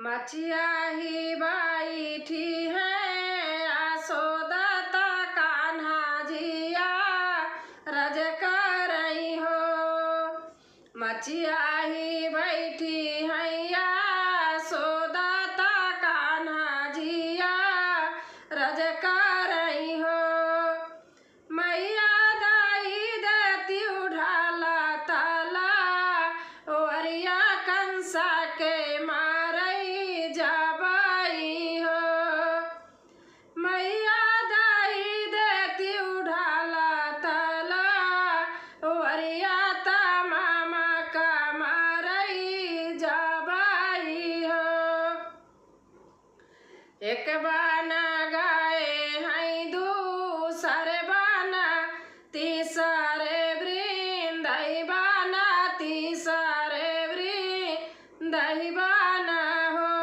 मचिया ही बैठी है आसोदा ता कान्हा जिया रज करई हो। मचिया ही बैठी है आसोदा ता कान्हा जिया रज करई हो। मैया दाई देती उठाला ताला वरिया कंसा के मारई जाबई हो। मैया दाई देती उठाला ताला वरिया ता मामा का मारई जाबई हो। एक बाना गाए हैं दूसरे बाना तीसरे वृंदाई बाना तीसरे वृंदाई बाना हो।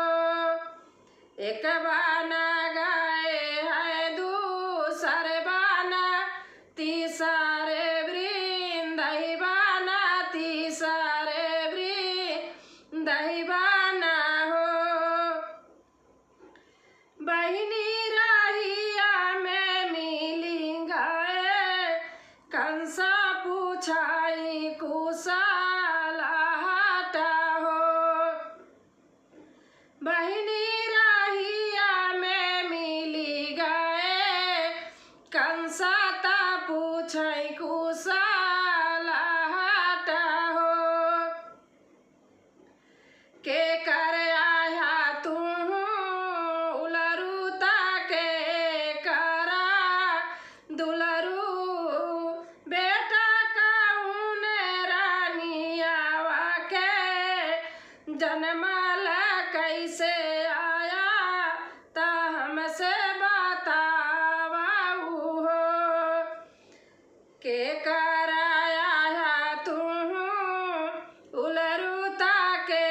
एक बाना गाए हैं दूसरे बाना तीसरे वृंदाई बाना तीसरे वृंदाई बाना हो। बहिनी राहिया में मिली गए कंसा पूछाई कुशला हटा हो। बहिनी राहिया में मिली गए कंसा ता पूछाई कुशला हटा हो। के कर आया तू दुलरू बेटा कौन रानियावा के जन्मल कैसे आया ता हमसे बतावाऊ हो। के कराया तू उलरू ताके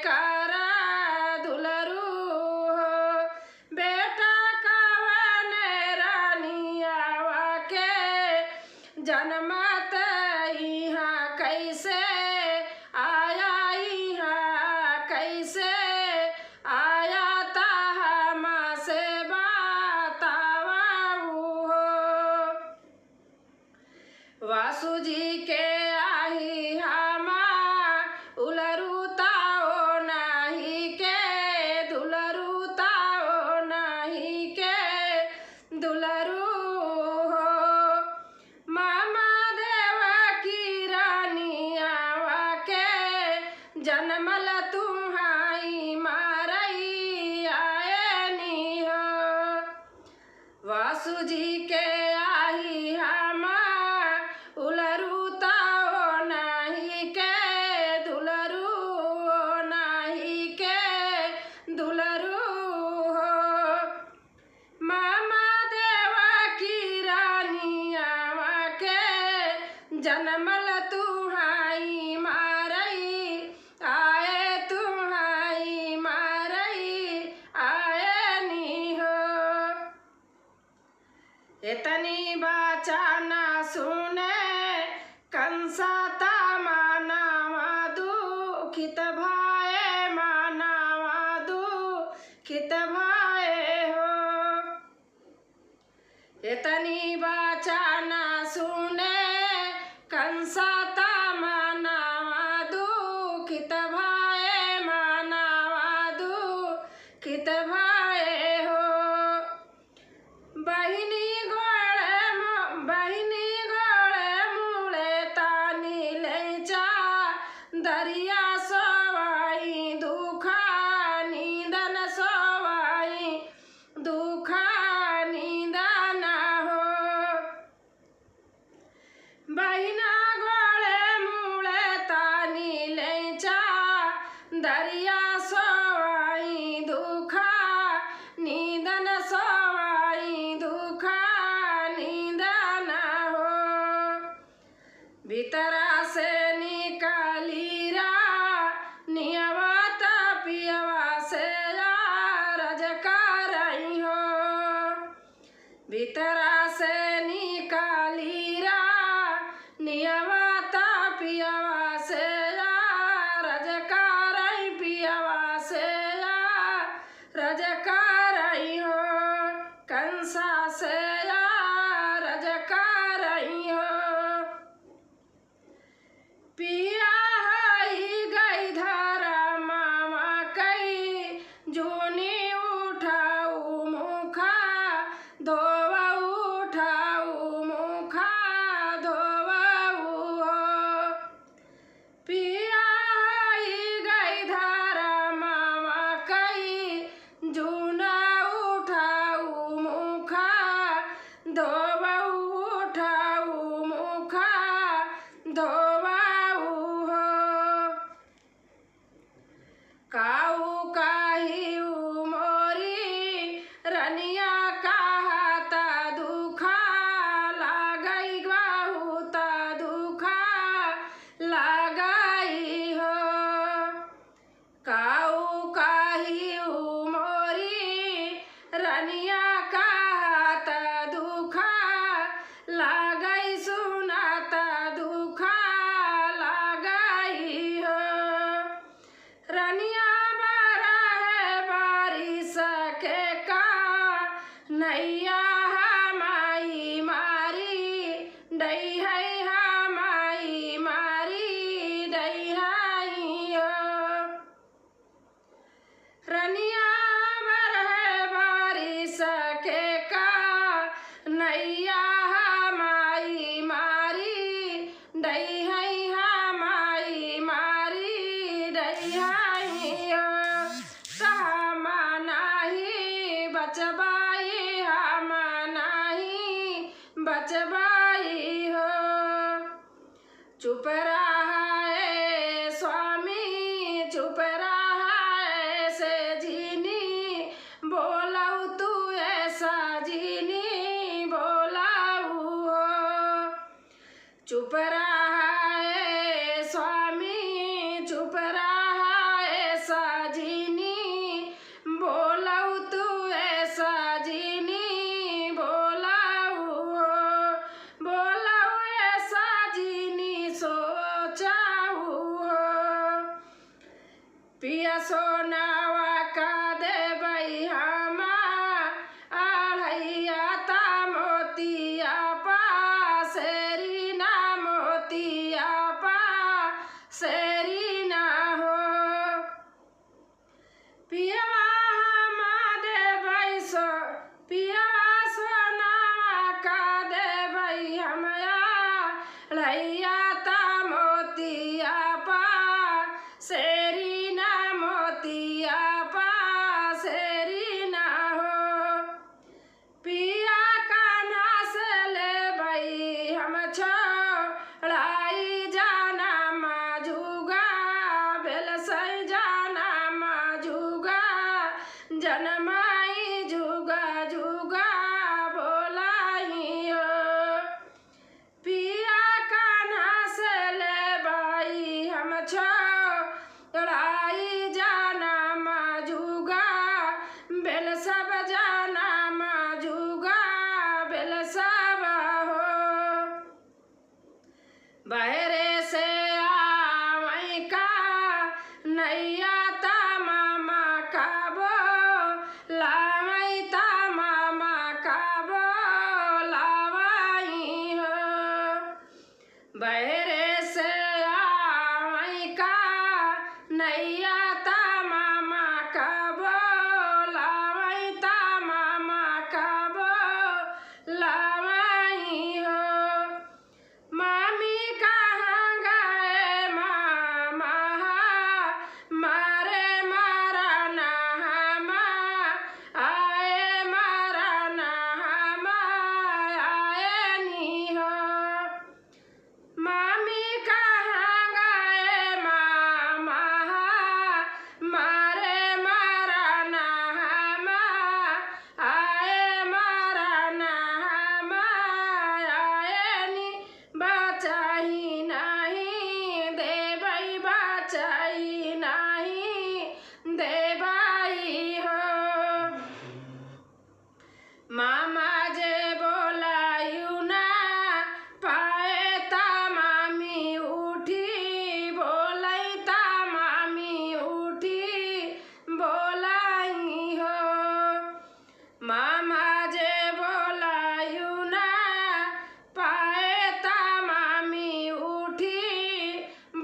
करा दुलरू हो। बेटा कवन रानियावा के जन्मत इहाँ कैसे आया इहाँ कैसे आया ता हमसे बतावाऊ हो। वासु जी के आही हमा उलरू ताओ नाही के दुलरू ताओ नाही के दुलरू हो। मामा देवा की रानियावा के जन्मल तुम्हारी मारई आयनी हो। वासु जी के आही हमा उलरू ताओ नाही के दुलरू नाही के दुलरू हो। मामा देवा की रानियावा के जन्मल तुम्हारी मारई आए तुम्हारी मारई आयनी हो। इतनी बाचा ना सुने कंसा ता मानावा दुखित भाए मानावा दुखित भाए हो। इतनी बाचा ना सुने कंसा ता मानावा दुखित भाए मानावा दुखित भाए हो। बहिनी गोड़े मुड़े तानी लेचा दरिया सोवाई दुखा नींदन सोवाई दुखा नींदन हो। बहिना गोड़े मुड़े तानी लेचा दरिया सोवाई दुखा नींदन सोवाई दुखा नींदन हो। भीतरा से निकाली नियवा ता पियवा से रज करई हो। भीतरा से निकाली नियवा ता पियवा से रज करई पिया रही हो हम नाही बचबाई हम नाही बचबाई हो चुप रहा है स्वामी चुप रहा है से जीनी बोलाऊ तू ऐसा जीनी बोलाऊ हो चुप रहा है स्वामी चुप रहा ऐसा जीनी बोलाऊ तू ऐसा जीनी बोलाऊ हो बोलाऊ ऐसा जीनी सोचाऊ हो पिया सोनावा का दे बई हमा आढ़ैया ता मोतिया पा सेरी ना मोतिया पा सेरी ना हो पियवा हमा दे बई सो पियवा सोनावा का दे बई हमया आढ़ैया ता मोतिया पा सेरी ना मोतिया पा सेरी ना हो पिया कान्हा से ले बई हम छोड़ाई जाना माजुगा बेलसई जाना माजुगा जनमाई जुगा जुगा बोलाई हो पिया कान्हा से ले बई हम छोड़ाई जाना माजुगा बेल सब जाना माजुगा बेल सब हो बहरे से आवई का नैया ता मामा का बो लावई ता मामा का बो लावई हो बहरे से आवई का नैया ता मामा का बो लावई ता मामा का बो लावई हो मामी कहाँ गए मामा मारे मारा ना हमा आए मारा ना हमा आए नी हो मामी कहाँ गए मामा मारे मारा ना हमा आए मारा ना हमा आए नी बचाई नहीं देवई बचाई नहीं देवई हो मामा जे बोलायू ना पाए ता मामी उठी बोलाई ता मामी उठी बोलाई हो मामा जे बोलायू ना पाए ता मामी उठी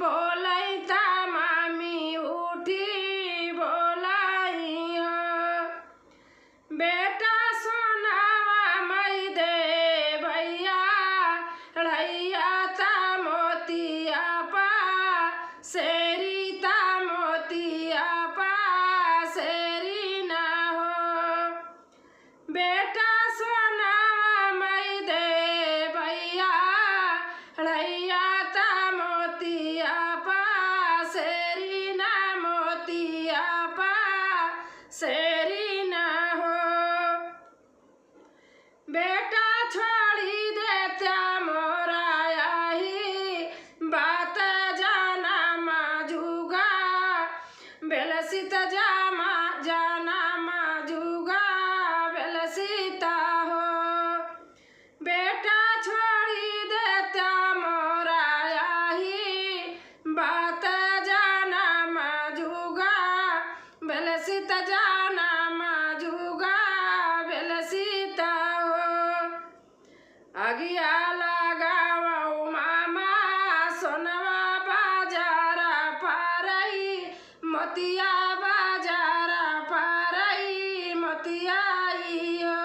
बोलाई ता मामी उठी बोलाई हो बेटा सोनावा मई दे भैया आढ़ैया ता मोतिया पा सेरी ता मोतिया पा सेरी ना हो बेटा सोनावा मई दे भैया आढ़ैया ता मोतिया पा सेरी ना मोतिया पा सेरी ना हो बेटा छोड़ी देत्या मोरा आई बात जाना माजुगा बेलसित जामा जाना माजुगा बेलसिता हो बेटा छोड़ी देत्या मोरा आई बात जाना माजुगा बेलसित जाना माजुगा बेलसिता हो अगिया लगावऊ मामा सोनवा बाजारा पारई मोतिया बाजारा पारई मोतियाई हो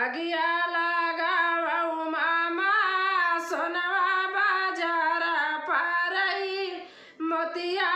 अगिया लगावऊ मामा सोनवा बाजारा पारई मोतिया